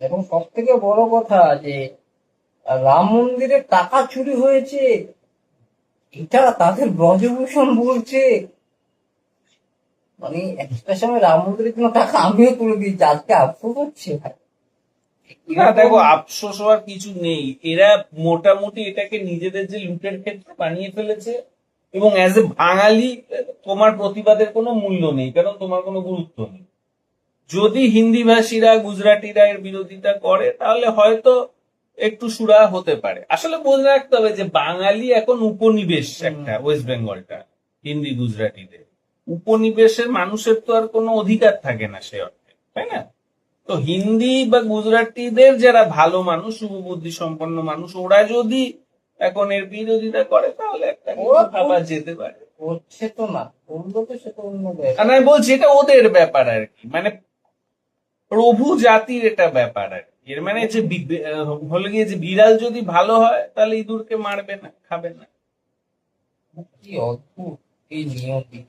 এবং সব থেকে বড় কথা যে রাম মন্দিরে টাকা চুরি হয়েছে, এটা তাদের ব্রজভূষণ বলছে। মানে একটা সময় রাম মন্দিরের জন্য টাকা আমিও তুলে দিয়েছি, আজকে আফসোস হচ্ছে ভাই। না দেখো, এরকম আফসোস হওয়ার কিছু নেই। এরা মোটামুটি এটাকে নিজেদের যে লুটের ক্ষেত্রে বানিয়ে ফেলেছে, এবং অ্যাজ এ বাঙালি তোমার প্রতিবাদের কোনো মূল্য নেই, কারণ তোমার কোনো গুরুত্ব নেই। যদি হিন্দি ভাষীরা, গুজরাটিরা এর বিরোধিতা করে, তাহলে হয়তো একটু সুরাহা হতে পারে। আসলে মনে রাখতে হবে যে বাঙালি এখন উপনিবেশ একটা, ওয়েস্ট বেঙ্গলটা হিন্দি গুজরাটিদের উপনিবেশের মানুষের তো আর কোনো অধিকার থাকে না সে অর্থে, তাই না? তো হিন্দি বা গুজরাটিদের যারা ভালো মানুষ, শুভবুদ্ধি সম্পন্ন মানুষ, ওরা যদি এখন এর বিরোধিতা করে, তাহলে একটা কিছু ভাবা যেতে পারে। হচ্ছে তো না, বললো তো সে তো অন্য আর ব্যাপার। আমি বলছি এটা ওদের ব্যাপার আর কি, মানে প্রভু জাতির এটা ব্যাপার আর কি। এর মানে যে হলে গিয়ে যে বিড়াল যদি ভালো হয়, তাহলে ইঁদুরকে মারবে না, খাবে না। কি অদ্ভুত এই নিয়তি।